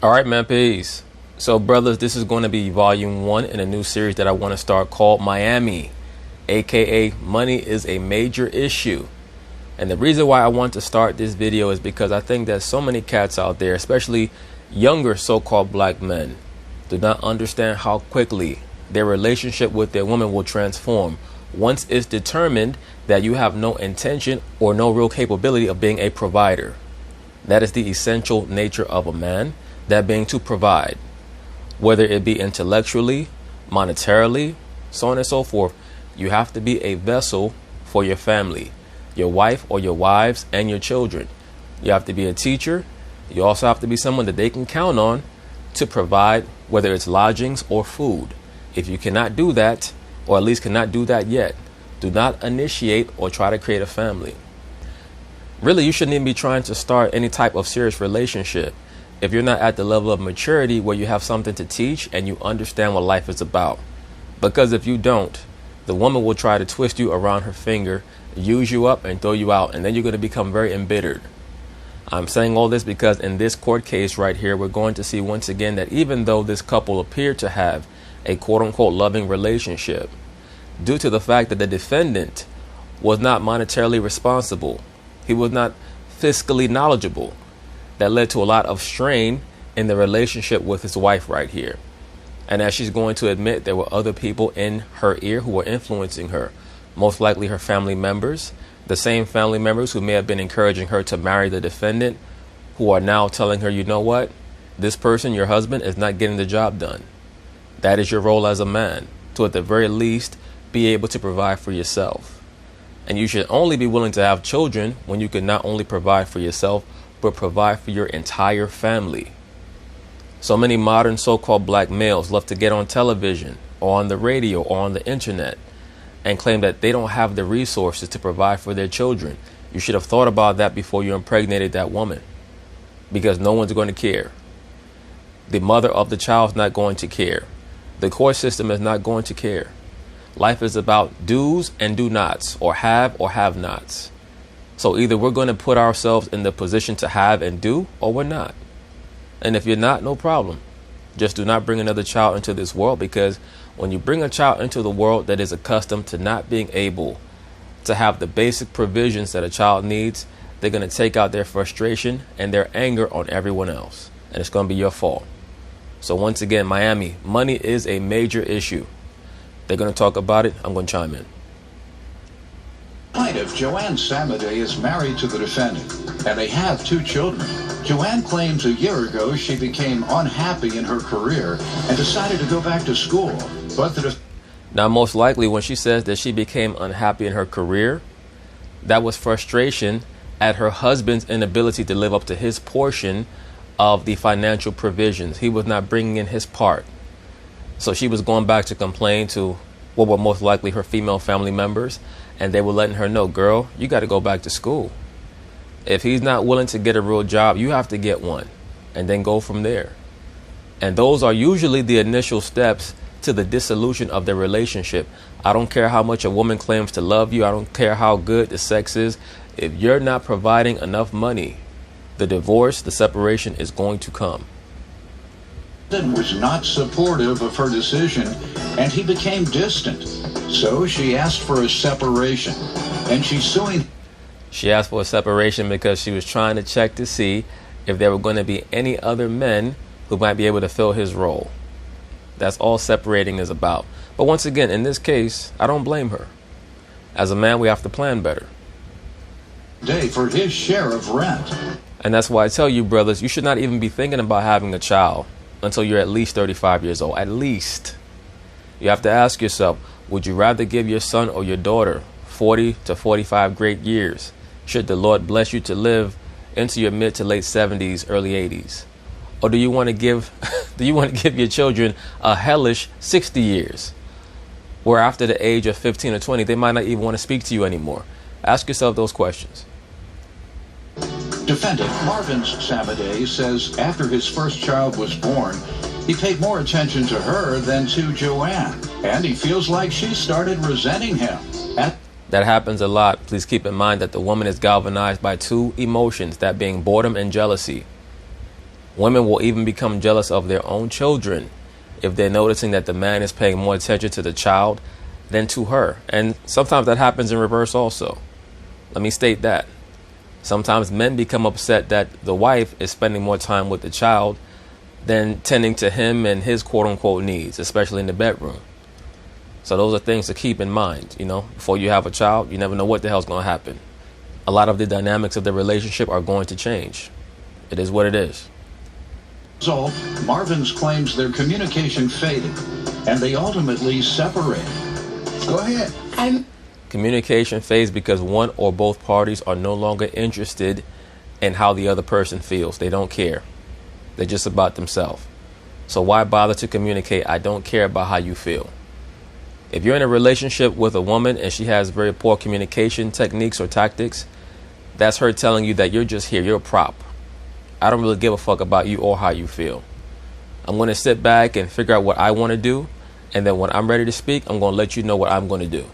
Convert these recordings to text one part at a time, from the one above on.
All right, man, peace. So, brothers, this is going to be volume 1 in a new series that I want to start called Miami, aka Money is a Major Issue. And the reason why I want to start this video is because I think that so many cats out there, especially younger so-called black men, do not understand how quickly their relationship with their woman will transform once it's determined that you have no intention or no real capability of being a provider. That is the essential nature of a man, that being to provide, whether it be intellectually, monetarily, so on and so forth. You have to be a vessel for your family, your wife or your wives and your children. You have to be a teacher. You also have to be someone that they can count on to provide, whether it's lodgings or food. If you cannot do that, or at least cannot do that yet, do not initiate or try to create a family. Really, you shouldn't even be trying to start any type of serious relationship if you're not at the level of maturity where you have something to teach and you understand what life is about. Because if you don't, the woman will try to twist you around her finger, use you up and throw you out, and then you're going to become very embittered. I'm saying all this because in this court case right here, we're going to see once again that even though this couple appeared to have a quote-unquote loving relationship, due to the fact that the defendant was not monetarily responsible, he was not fiscally knowledgeable, that led to a lot of strain in the relationship with his wife right here. And as she's going to admit, there were other people in her ear who were influencing her, most likely her family members, the same family members who may have been encouraging her to marry the defendant, who are now telling her, you know what, this person, your husband, is not getting the job done. That is your role as a man, to at the very least be able to provide for yourself. And you should only be willing to have children when you can not only provide for yourself, but provide for your entire family. So many modern so-called black males love to get on television or on the radio or on the internet and claim that they don't have the resources to provide for their children. You should have thought about that before you impregnated that woman, because no one's going to care. The mother of the child is not going to care. The court system is not going to care. Life is about do's and do nots, or have nots. So either we're going to put ourselves in the position to have and do, or we're not. And if you're not, no problem. Just do not bring another child into this world, because when you bring a child into the world that is accustomed to not being able to have the basic provisions that a child needs, they're going to take out their frustration and their anger on everyone else. And it's going to be your fault. So once again, Miami, money is a major issue. They're going to talk about it. I'm going to chime in. Plaintiff M.I.A.M.I is married to the defendant, and they have 2 children. Joanne claims a year ago she became unhappy in her career and decided to go back to school. But now, most likely when she says that she became unhappy in her career, that was frustration at her husband's inability to live up to his portion of the financial provisions. He was not bringing in his part. So she was going back to complain to what were most likely her female family members, and they were letting her know, girl, you got to go back to school. If he's not willing to get a real job, you have to get one, and then go from there. And those are usually the initial steps to the dissolution of the relationship. I don't care how much a woman claims to love you. I don't care how good the sex is. If you're not providing enough money, the divorce, the separation is going to come. Was not supportive of her decision, and he became distant. So she asked for a separation, and she's suing. She asked for a separation because she was trying to check to see if there were going to be any other men who might be able to fill his role. That's all separating is about. But once again, in this case, I don't blame her. As a man, we have to plan better. Day for his share of rent. And that's why I tell you, brothers, you should not even be thinking about having a child until you're at least 35 years old. At least. You have to ask yourself, would you rather give your son or your daughter 40 to 45 great years, should the Lord bless you to live into your mid to late 70s, early 80s? Or do you want to give your children a hellish 60 years, where after the age of 15 or 20, they might not even want to speak to you anymore? Ask yourself those questions. Defendant Marvin M.I.A.M.I says after his first child was born, he paid more attention to her than to Joanne, and he feels like she started resenting him. That happens a lot. Please keep in mind that the woman is galvanized by 2 emotions, that being boredom and jealousy. Women will even become jealous of their own children if they're noticing that the man is paying more attention to the child than to her. And sometimes that happens in reverse also. Let me state that. Sometimes men become upset that the wife is spending more time with the child than tending to him and his quote unquote needs, especially in the bedroom. So those are things to keep in mind. Before you have a child, you never know what the hell's going to happen. A lot of the dynamics of the relationship are going to change. It is what it is. So, Marvin's claims their communication faded, and they ultimately separated. Go ahead. Communication fades because one or both parties are no longer interested in how the other person feels. They don't care. They're just about themselves. So why bother to communicate? I don't care about how you feel. If you're in a relationship with a woman and she has very poor communication techniques or tactics, that's her telling you that you're just here. You're a prop. I don't really give a fuck about you or how you feel. I'm going to sit back and figure out what I want to do. And then when I'm ready to speak, I'm going to let you know what I'm going to do.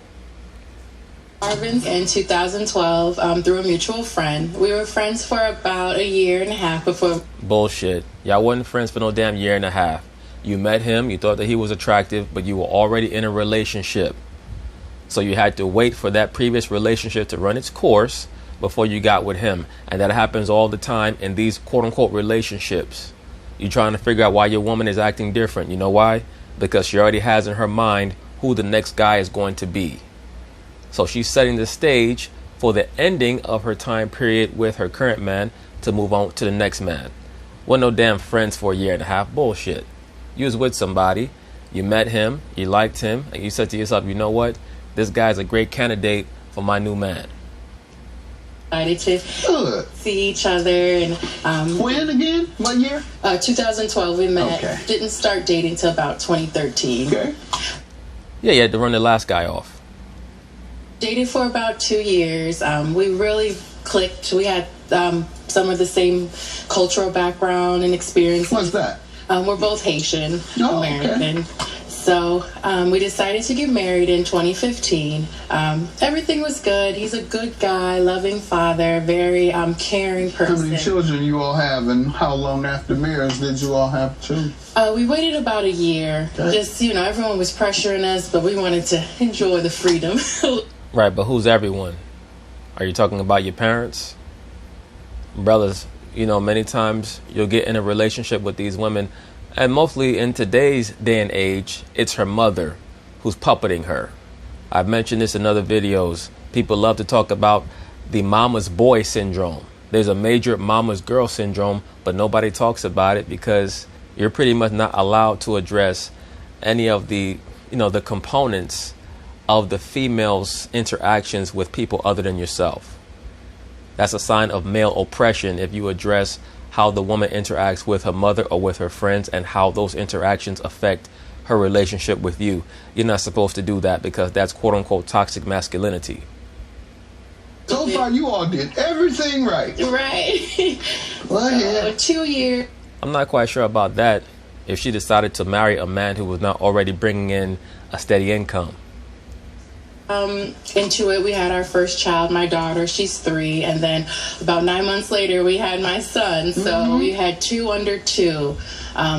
Marvin's in 2012 through a mutual friend. We were friends for about a year and a half before. Bullshit. Y'all wasn't friends for no damn year and a half. You met him, you thought that he was attractive, but you were already in a relationship. So you had to wait for that previous relationship to run its course before you got with him. And that happens all the time in these quote unquote relationships. You're trying to figure out why your woman is acting different. You know why? Because she already has in her mind who the next guy is going to be. So she's setting the stage for the ending of her time period with her current man to move on to the next man. Wasn't no damn friends for a year and a half. Bullshit. You was with somebody, you met him, you liked him, and you said to yourself, you know what? This guy's a great candidate for my new man. Decided to see each other. And when again? What year? 2012 we met. Okay. Didn't start dating till about 2013. Okay. Yeah, you had to run the last guy off. Dated for about 2 years. We really clicked. We had some of the same cultural background and experience. What's that? We're both Haitian American. Okay. So we decided to get married in 2015. Everything was good. He's a good guy, loving father, very caring person. How many children you all have, and how long after marriage did you all have children? We waited about a year. Okay. Just, everyone was pressuring us, but we wanted to enjoy the freedom. Right, but who's everyone? Are you talking about your parents? Brothers, many times you'll get in a relationship with these women, and mostly in today's day and age, it's her mother who's puppeting her. I've mentioned this in other videos. People love to talk about the mama's boy syndrome. There's a major mama's girl syndrome, but nobody talks about it because you're pretty much not allowed to address any of the, the components of the female's interactions with people other than yourself. That's a sign of male oppression if you address how the woman interacts with her mother or with her friends and how those interactions affect her relationship with you. You're not supposed to do that because that's quote unquote toxic masculinity. So far, you all did everything right. Right. Well, yeah. 2 years. I'm not quite sure about that if she decided to marry a man who was not already bringing in a steady income. Into it, we had our first child, my daughter. She's 3, and then about 9 months later, we had my son. So we had 2 under 2.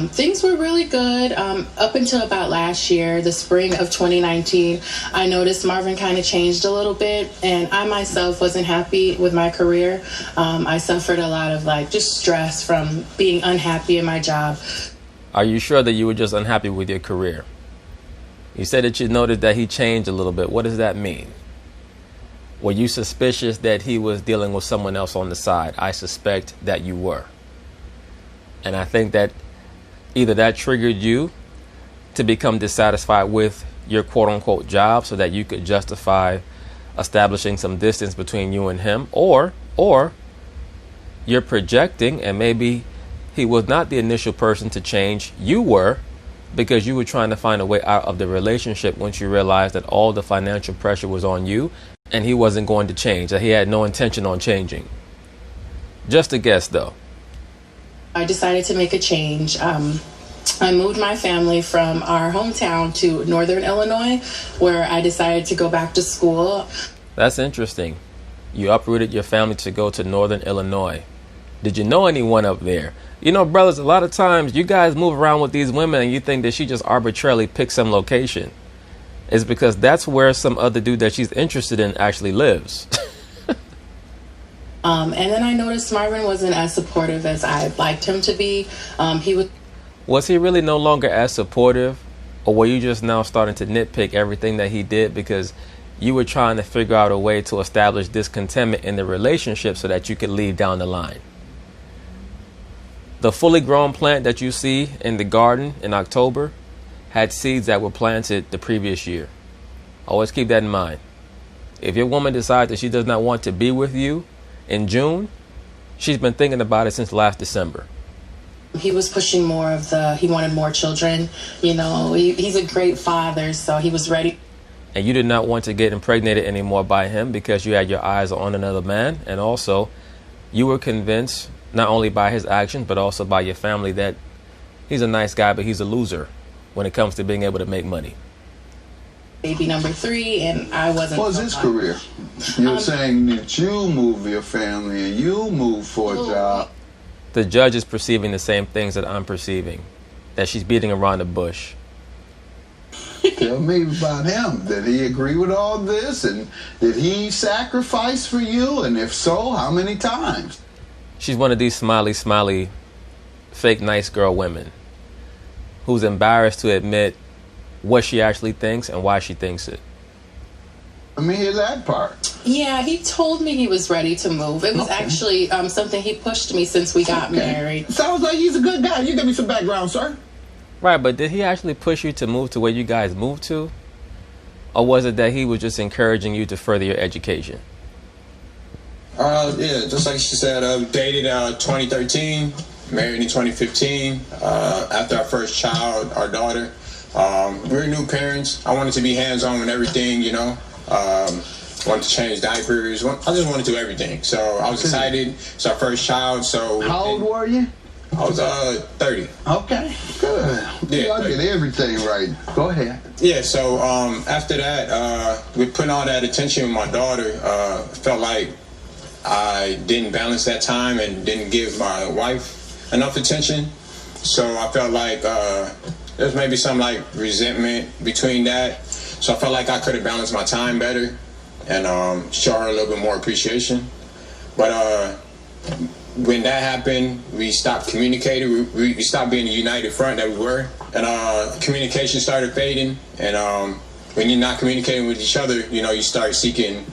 Things were really good up until about last year, the spring of 2019. I noticed Marvin kind of changed a little bit, and I myself wasn't happy with my career. I suffered a lot of just stress from being unhappy in my job. Are you sure that you were just unhappy with your career? You said that you noticed that he changed a little bit. What does that mean? Were you suspicious that he was dealing with someone else on the side? I suspect that you were. And I think that either that triggered you to become dissatisfied with your quote unquote job so that you could justify establishing some distance between you and him, or you're projecting and maybe he was not the initial person to change. You were, because you were trying to find a way out of the relationship once you realized that all the financial pressure was on you and he wasn't going to change, that he had no intention on changing. Just a guess, though. I decided to make a change. I moved my family from our hometown to Northern Illinois, where I decided to go back to school. That's interesting. You uprooted your family to go to Northern Illinois. Did you know anyone up there? You know, brothers, a lot of times you guys move around with these women and you think that she just arbitrarily picked some location. It's because that's where some other dude that she's interested in actually lives. And then I noticed Marvin wasn't as supportive as I'd liked him to be. Was he really no longer as supportive? Or were you just now starting to nitpick everything that he did because you were trying to figure out a way to establish discontentment in the relationship so that you could leave down the line? The fully grown plant that you see in the garden in October had seeds that were planted the previous year. Always keep that in mind. If your woman decides that she does not want to be with you in June, she's been thinking about it since last December. He was pushing more of he wanted more children. You know, he's a great father, so he was ready. And you did not want to get impregnated anymore by him because you had your eyes on another man. And also, you were convinced, not only by his actions, but also by your family, that he's a nice guy, but he's a loser when it comes to being able to make money. Baby number 3, and I wasn't. What was his career? You're saying that you move your family and you move for a job. The judge is perceiving the same things that I'm perceiving, that she's beating around the bush. Tell me about him. Did he agree with all this? And did he sacrifice for you? And if so, how many times? She's one of these smiley, fake nice girl women who's embarrassed to admit what she actually thinks and why she thinks it. Let me hear that part. Yeah, he told me he was ready to move. It was actually something he pushed me since we got married. Sounds like he's a good guy. You give me some background, sir. Right, but did he actually push you to move to where you guys moved to? Or was it that he was just encouraging you to further your education? Yeah, just like she said, dated 2013, married in 2015. After our first child, our daughter, we were new parents. I wanted to be hands-on with everything, you know. Wanted to change diapers. I just wanted to do everything. So I was excited. It's our first child. So how old were you? I was 30. Okay, good. Yeah, I get everything right. Go ahead. Yeah, so after that, with putting all that attention with my daughter, felt like I didn't balance that time and didn't give my wife enough attention. So I felt like there's maybe some like resentment between that. So I felt like I could have balanced my time better and show her a little bit more appreciation. But when that happened, we stopped communicating. We stopped being a united front that we were. And communication started fading. And when you're not communicating with each other, you know, you start seeking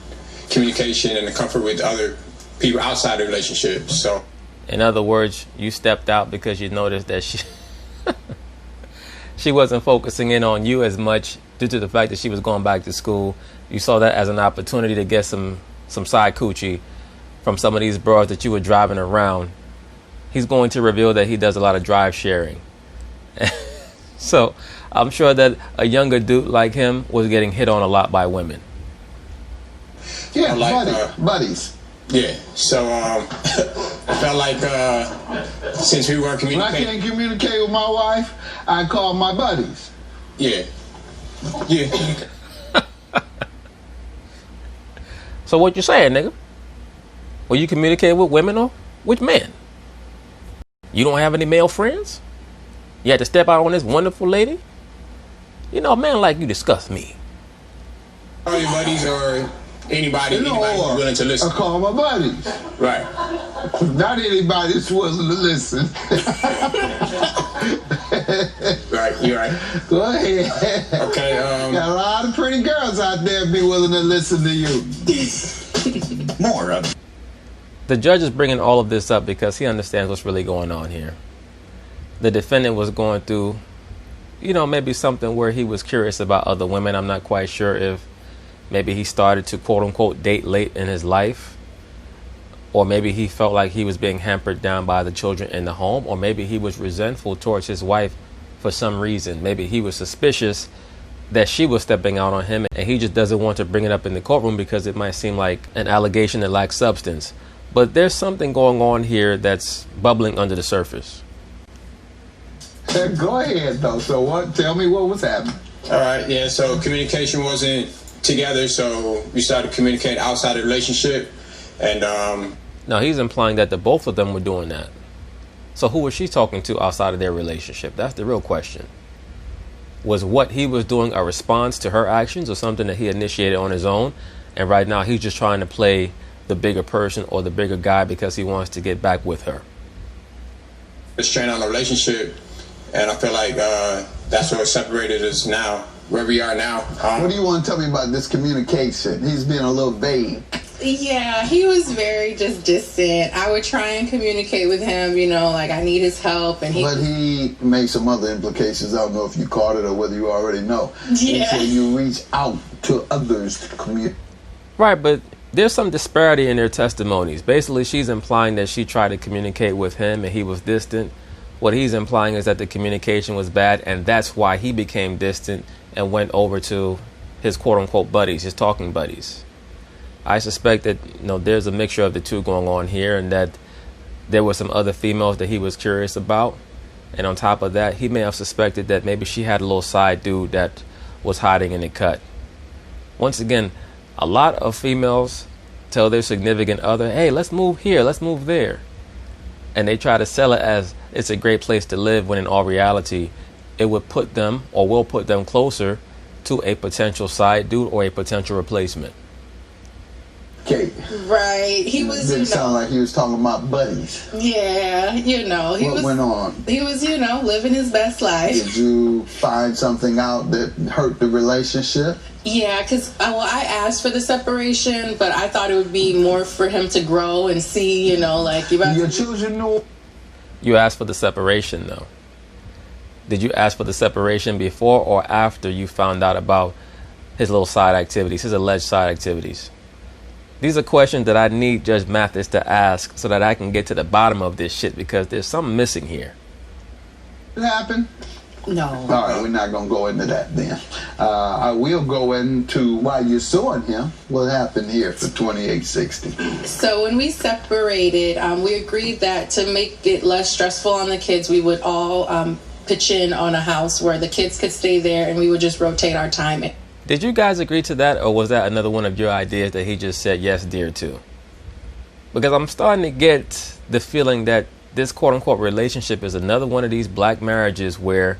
communication and the comfort with other people outside the relationship. So, in other words, you stepped out because you noticed that she wasn't focusing in on you as much due to the fact that she was going back to school. You saw that as an opportunity to get some side coochie from some of these bros that you were driving around. He's going to reveal that he does a lot of drive sharing. So I'm sure that a younger dude like him was getting hit on a lot by women. Yeah, like, buddies. Yeah, so I felt like since we weren't communicating... When I can't communicate with my wife, I call my buddies. Yeah. Yeah. So what you saying, nigga? Well, you communicate with women or which men? You don't have any male friends? You had to step out on this wonderful lady? You know, a man like you disgust me. All your buddies or anybody who's willing to listen? I call my buddies. Right. Not anybody's willing to listen. Right, you're right. Go ahead. Okay, got a lot of pretty girls out there be willing to listen to you. More of it. The judge is bringing all of this up because he understands what's really going on here. The defendant was going through, you know, maybe something where he was curious about other women. I'm not quite sure if maybe he started to quote unquote date late in his life, or maybe he felt like he was being hampered down by the children in the home, or maybe he was resentful towards his wife for some reason. Maybe he was suspicious that she was stepping out on him and he just doesn't want to bring it up in the courtroom because it might seem like an allegation that lacks substance. But there's something going on here that's bubbling under the surface. Go ahead, though. So what? Tell me what was happening. All right, yeah, so communication wasn't together, so we started communicating outside the relationship. And Now, he's implying that the both of them were doing that. So who was she talking to outside of their relationship? That's the real question. Was what he was doing a response to her actions or something that he initiated on his own? And right now he's just trying to play the bigger person or the bigger guy because he wants to get back with her. It's strain on the relationship, and I feel like that's what separated us now, where we are now. What do you want to tell me about this communication? He's been a little vague. Yeah, he was very just distant. I would try and communicate with him, you know, like I need his help. And But he made some other implications. I don't know if you caught it or whether you already know. Yeah. He said you reach out to others to communicate. Right, but there's some disparity in their testimonies. Basically, she's implying that she tried to communicate with him and he was distant. What he's implying is that the communication was bad, and that's why he became distant and went over to his quote-unquote buddies, his talking buddies. I suspect that there's a mixture of the two going on here, and that there were some other females that he was curious about. And on top of that, he may have suspected that maybe she had a little side dude that was hiding in the cut. Once again, a lot of females tell their significant other, hey, let's move here, let's move there. And they try to sell it as it's a great place to live, when in all reality, it would put them or will put them closer to a potential side dude or a potential replacement. Okay. right, he was. Didn't sound like he was talking about buddies. Yeah, he What was. went on? He was, living his best life. Did you find something out that hurt the relationship? Yeah, because I asked for the separation, but I thought it would be more for him to grow and see, like Your children know. You asked for the separation, though. Did you ask for the separation before or after you found out about his little side activities, his alleged side activities? These are questions that I need Judge Mathis to ask so that I can get to the bottom of this shit, because there's something missing here. What happened? No. All right, we're not going to go into that then. I will go into why you're suing him. What happened here for 2860? So when we separated, we agreed that to make it less stressful on the kids, we would all pitch in on a house where the kids could stay there, and we would just rotate our time. Did you guys agree to that, or was that another one of your ideas that he just said yes, dear, to? Because I'm starting to get the feeling that this quote-unquote relationship is another one of these black marriages where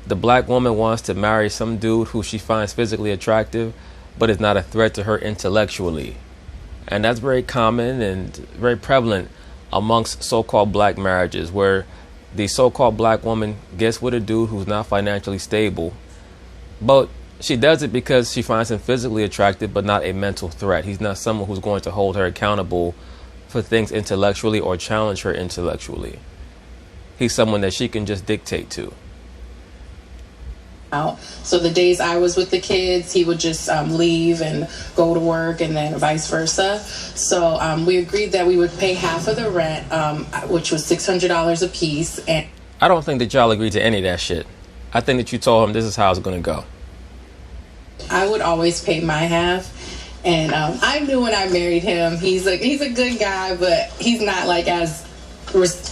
the black woman wants to marry some dude who she finds physically attractive, but is not a threat to her intellectually. And that's very common and very prevalent amongst so-called black marriages, where the so-called black woman gets with a dude who's not financially stable, but she does it because she finds him physically attractive, but not a mental threat. He's not someone who's going to hold her accountable for things intellectually or challenge her intellectually. He's someone that she can just dictate to. So the days I was with the kids, he would just leave and go to work, and then vice versa. So we agreed that we would pay half of the rent, which was $600 a piece. And I don't think that y'all agreed to any of that shit. I think that you told him this is how it's going to go. I would always pay my half. And I knew when I married him, he's a good guy, but he's not like as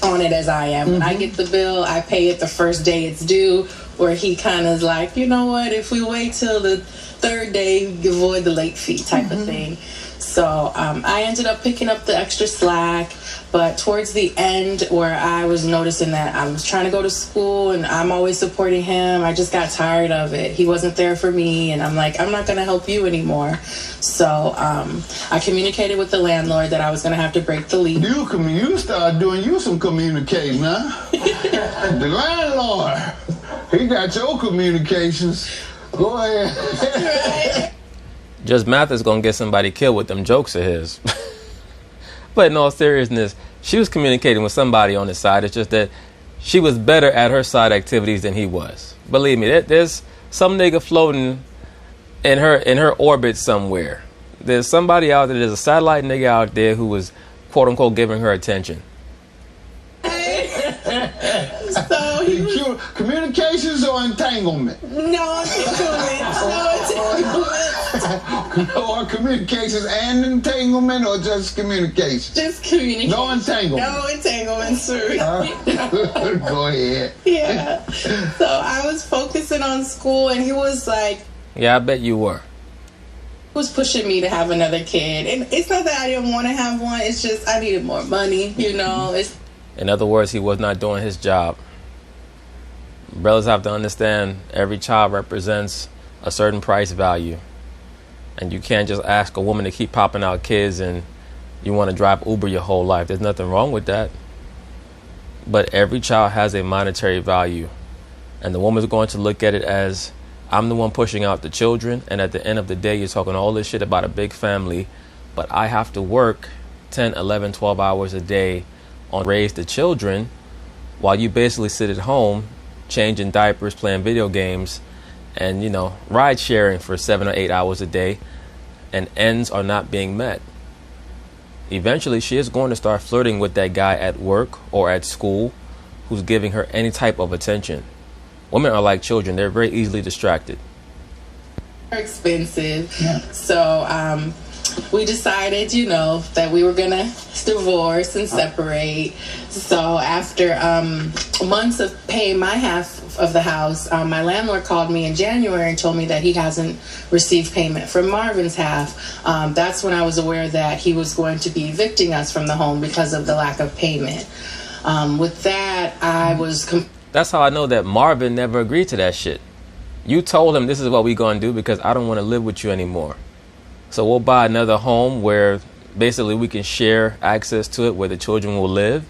on it as I am. When I get the bill, I pay it the first day it's due, where he kind of is like, you know what, if we wait till the third day, avoid the late fee type of thing. So I ended up picking up the extra slack, but towards the end, where I was noticing that I was trying to go to school and I'm always supporting him, I just got tired of it. He wasn't there for me, and I'm like, I'm not going to help you anymore. So I communicated with the landlord that I was going to have to break the lease. You started doing some communicating, huh? The landlord, he got your communications. Go ahead. Judge Mathis gonna get somebody killed with them jokes of his. But in all seriousness, she was communicating with somebody on his side. It's just that she was better at her side activities than he was. Believe me, there's some nigga floating in her orbit somewhere. There's somebody out there. There's a satellite nigga out there who was quote unquote giving her attention. So he was, Communications or entanglement? no entanglement. Or communications and entanglement, or just communication? Just communication. No entanglement. No entanglement, sir. Go ahead. Yeah. So I was focusing on school, and he was like, Yeah, I bet you were. was pushing me to have another kid. And it's not that I didn't want to have one. It's just I needed more money, you know. In other words, he was not doing his job. Brothers have to understand every child represents a certain price value. And you can't just ask a woman to keep popping out kids and you want to drive Uber your whole life. There's nothing wrong with that. But every child has a monetary value. And the woman's going to look at it as, I'm the one pushing out the children. And at the end of the day, you're talking all this shit about a big family. But I have to work 10, 11, 12 hours a day on raise the children while you basically sit at home changing diapers, playing video games, and, you know, ride sharing for 7 or 8 hours a day, and ends are not being met. Eventually, she is going to start flirting with that guy at work or at school who's giving her any type of attention. Women are like children. They're very easily distracted. Expensive. Yeah. So we decided, you know, that we were going to divorce and separate. So after months of paying my half of the house, my landlord called me in January and told me that he hasn't received payment from Marvin's half. That's when I was aware that he was going to be evicting us from the home because of the lack of payment. With that, I was... That's how I know that Marvin never agreed to that shit. You told him this is what we're going to do because I don't want to live with you anymore. So we'll buy another home where basically we can share access to it, where the children will live.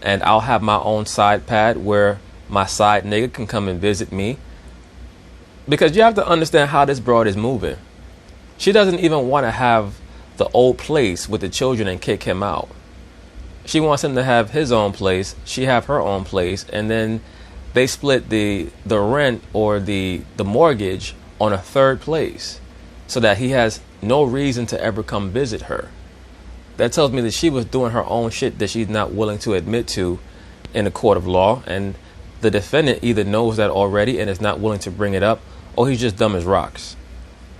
And I'll have my own side pad where my side nigga can come and visit me. Because you have to understand how this broad is moving. She doesn't even want to have the old place with the children and kick him out. She wants him to have his own place. She have her own place. And then they split the rent or the mortgage on a third place so that he has no reason to ever come visit her. That tells me that she was doing her own shit that she's not willing to admit to in a court of law. And the defendant either knows that already and is not willing to bring it up, or he's just dumb as rocks.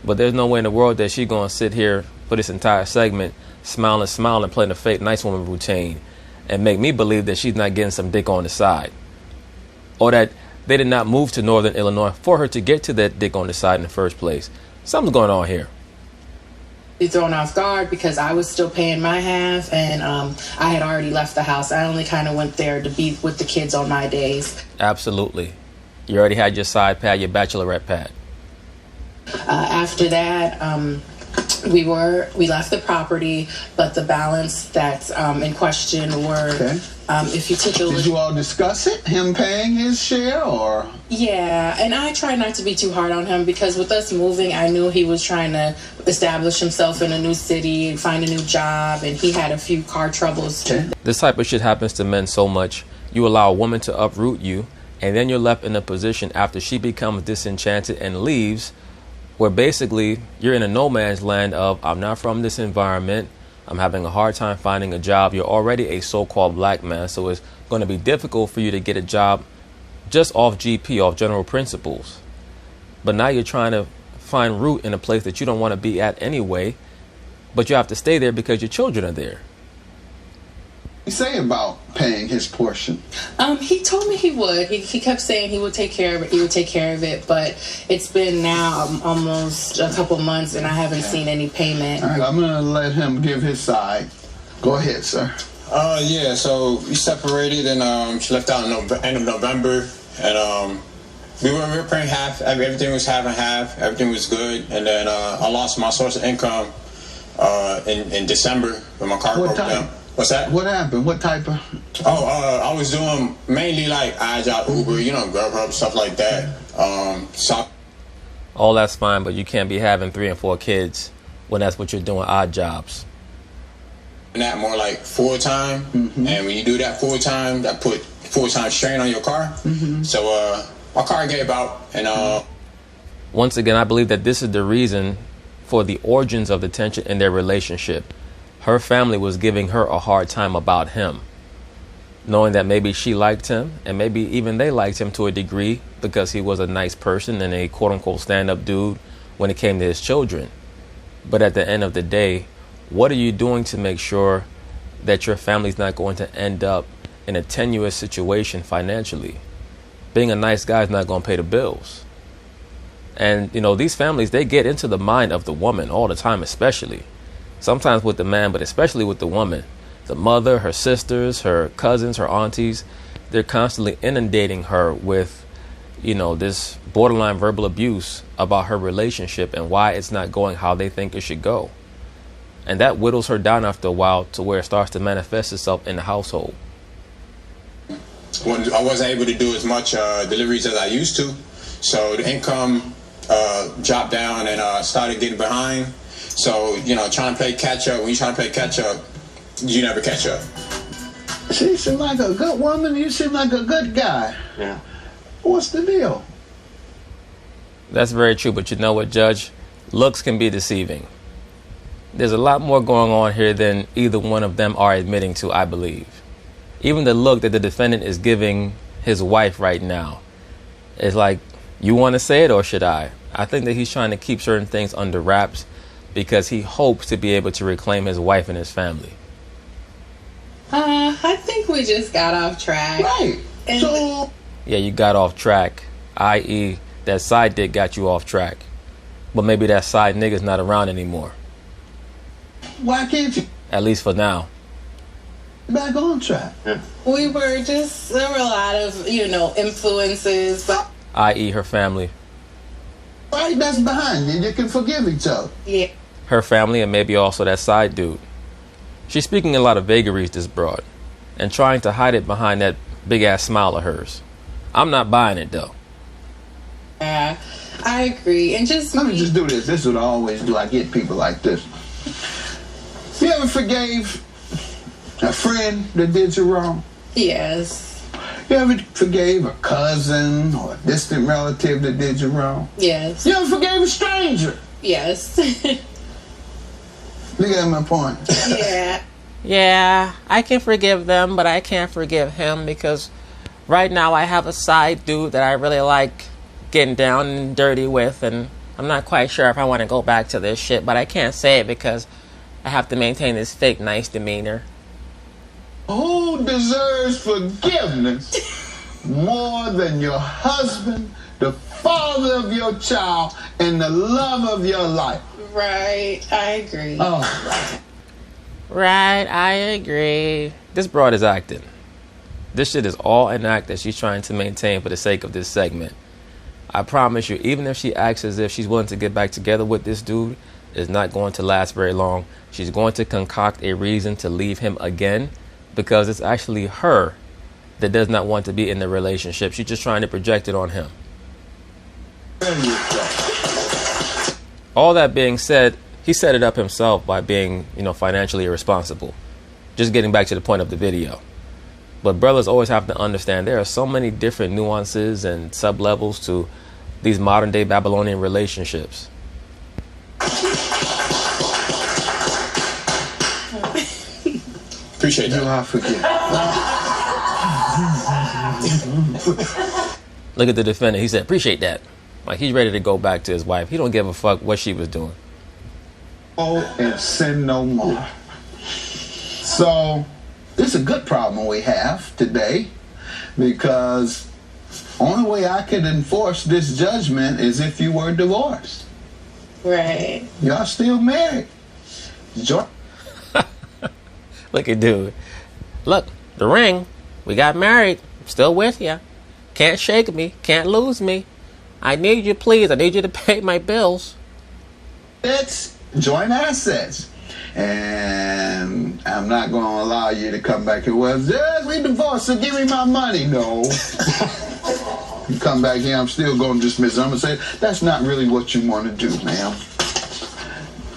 But there's no way in the world that she's going to sit here for this entire segment smiling, playing a fake nice woman routine and make me believe that she's not getting some dick on the side. Or that they did not move to Northern Illinois for her to get to that dick on the side in the first place. Something's going on here. Be thrown off guard because I was still paying my half and I had already left the house. I only kind of went there to be with the kids on my days. Absolutely. You already had your side pad, your bachelorette pad. After that, we left the property, but the balance that's in question were, okay. If you took a look... Did you all discuss it? Him paying his share, or...? Yeah, and I try not to be too hard on him because with us moving, I knew he was trying to establish himself in a new city and find a new job, and he had a few car troubles. Okay. This type of shit happens to men so much. You allow a woman to uproot you, and then you're left in a position after she becomes disenchanted and leaves, where basically you're in a no man's land of, I'm not from this environment, I'm having a hard time finding a job. You're already a so-called black man, so it's going to be difficult for you to get a job just off GP, off general principles. But now you're trying to find root in a place that you don't want to be at anyway, but you have to stay there because your children are there. He say about paying his portion? He told me he would. He kept saying he would take care of it. He would take care of it. But it's been now almost a couple months, and I haven't seen any payment. All right, I'm going to let him give his side. Go ahead, sir. Yeah, so we separated, and she left out in end of November, and we were paying half. Everything was half and half. Everything was good, and then I lost my source of income in December when my car broke down. What's that? What happened? What type of... I was doing mainly like iJob, Uber, you know, Grubhub, stuff like that. All that's fine, but you can't be having 3 and 4 kids when that's what you're doing, odd jobs. And that more like full-time. And when you do that full-time, that put full-time strain on your car. So my car gave out, and... Once again, I believe that this is the reason for the origins of the tension in their relationship. Her family was giving her a hard time about him, knowing that maybe she liked him and maybe even they liked him to a degree because he was a nice person and a quote-unquote stand-up dude when it came to his children. But at the end of the day, what are you doing to make sure that your family's not going to end up in a tenuous situation financially? Being a nice guy is not going to pay the bills. And, these families, they get into the mind of the woman all the time, especially. Sometimes with the man, but especially with the woman. The mother, her sisters, her cousins, her aunties, they're constantly inundating her with, this borderline verbal abuse about her relationship and why it's not going how they think it should go. And that whittles her down after a while to where it starts to manifest itself in the household. When I wasn't able to do as much deliveries as I used to, so the income dropped down and started getting behind. So, trying to play catch up, when you're trying to play catch up, you never catch up. She seemed like a good woman. You seem like a good guy. Yeah. What's the deal? That's very true. But you know what, Judge? Looks can be deceiving. There's a lot more going on here than either one of them are admitting to, I believe. Even the look that the defendant is giving his wife right now is like, you want to say it or should I? I think that he's trying to keep certain things under wraps because he hopes to be able to reclaim his wife and his family. I think we just got off track. Right. So... Yeah, you got off track, i.e. that side dick got you off track. But maybe that side nigga's not around anymore. Why can't you? At least for now. Back on track. Yeah. We were just, there were a lot of, influences, but... I.e. her family. Right, that's behind you. You can forgive each other. Yeah. Her family and maybe also that side dude. She's speaking a lot of vagaries, this broad, and trying to hide it behind that big-ass smile of hers. I'm not buying it, though. Yeah, I agree. And Let me just do this. This is what I always do. I get people like this. You ever forgave a friend that did you wrong? Yes. You ever forgave a cousin or a distant relative that did you wrong? Yes. You ever forgave a stranger? Yes. You get my point? Yeah. Yeah, I can forgive them, but I can't forgive him because right now I have a side dude that I really like getting down and dirty with, and I'm not quite sure if I want to go back to this shit, but I can't say it because I have to maintain this fake nice demeanor. Who deserves forgiveness more than your husband, the father of your child, and the love of your life? Right. I agree. Oh, Right, I agree. This broad is acting. This shit is all an act that she's trying to maintain for the sake of this segment. I promise you, even if she acts as if she's willing to get back together with this dude, it's not going to last very long. She's going to concoct a reason to leave him again because it's actually her that does not want to be in the relationship. She's just trying to project it on him. All that being said, he set it up himself by being, financially irresponsible. Just getting back to the point of the video. But brothers always have to understand there are so many different nuances and sub-levels to these modern day Babylonian relationships. Appreciate that. do I forget? Look at the defendant. He said, appreciate that. Like he's ready to go back to his wife. He don't give a fuck what she was doing. Oh, and sin no more. So, this is a good problem we have today because only way I could enforce this judgment is if you were divorced. Right. Y'all still married. Look at dude. Look, the ring. We got married. I'm still with you. Can't shake me. Can't lose me. I need you, please. I need you to pay my bills. It's joint assets. And I'm not going to allow you to come back and, well, just we divorced, so give me my money. No. You come back here, I'm still going to dismiss it. I'm going to say, that's not really what you want to do, ma'am.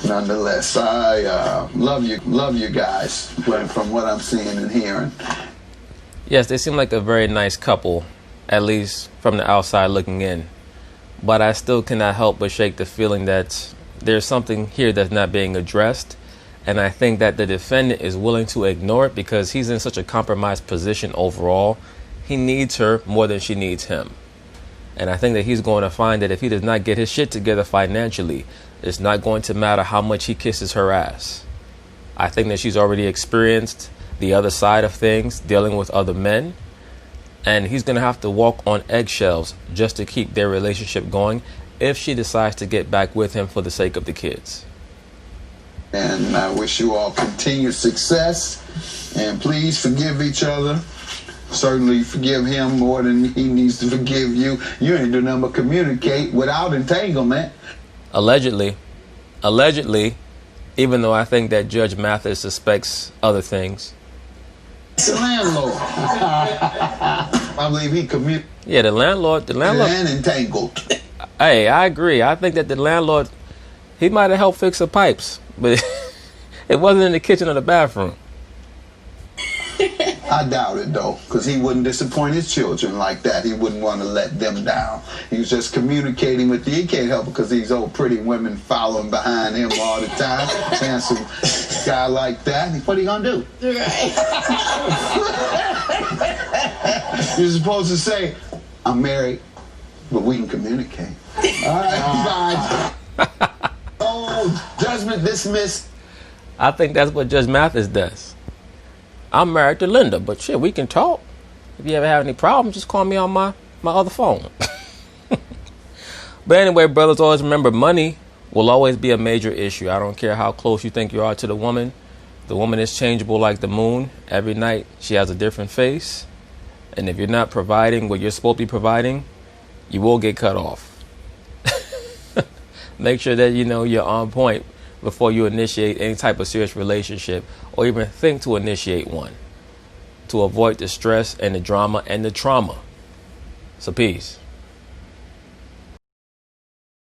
Nonetheless, I love you guys from what I'm seeing and hearing. Yes, they seem like a very nice couple, at least from the outside looking in. But I still cannot help but shake the feeling that there's something here that's not being addressed. And I think that the defendant is willing to ignore it because he's in such a compromised position overall. He needs her more than she needs him. And I think that he's going to find that if he does not get his shit together financially, it's not going to matter how much he kisses her ass. I think that she's already experienced the other side of things, dealing with other men. And he's going to have to walk on eggshells just to keep their relationship going if she decides to get back with him for the sake of the kids. And I wish you all continued success. And please forgive each other. Certainly forgive him more than he needs to forgive you. You ain't doing nothing but communicate without entanglement. Allegedly, even though I think that Judge Mathis suspects other things. The landlord. I believe he communicated. Yeah, the landlord. And entangled. Hey, I agree. I think that the landlord, he might have helped fix the pipes, but it wasn't in the kitchen or the bathroom. I doubt it, though, because he wouldn't disappoint his children like that. He wouldn't want to let them down. He was just communicating with you. He can't help it because these old pretty women following behind him all the time. Handsome guy like that. What are you going to do? Right. You're supposed to say, I'm married, but we can communicate. All right, bye. Oh, judgment dismissed. I think that's what Judge Mathis does. I'm married to Linda, but shit, we can talk. If you ever have any problems, just call me on my other phone. But anyway, brothers, always remember, money will always be a major issue. I don't care how close you think you are to the woman. The woman is changeable like the moon. Every night she has a different face. And if you're not providing what you're supposed to be providing, you will get cut off. Make sure that you know you're on point before you initiate any type of serious relationship or even think to initiate one, to avoid the stress and the drama and the trauma. So peace.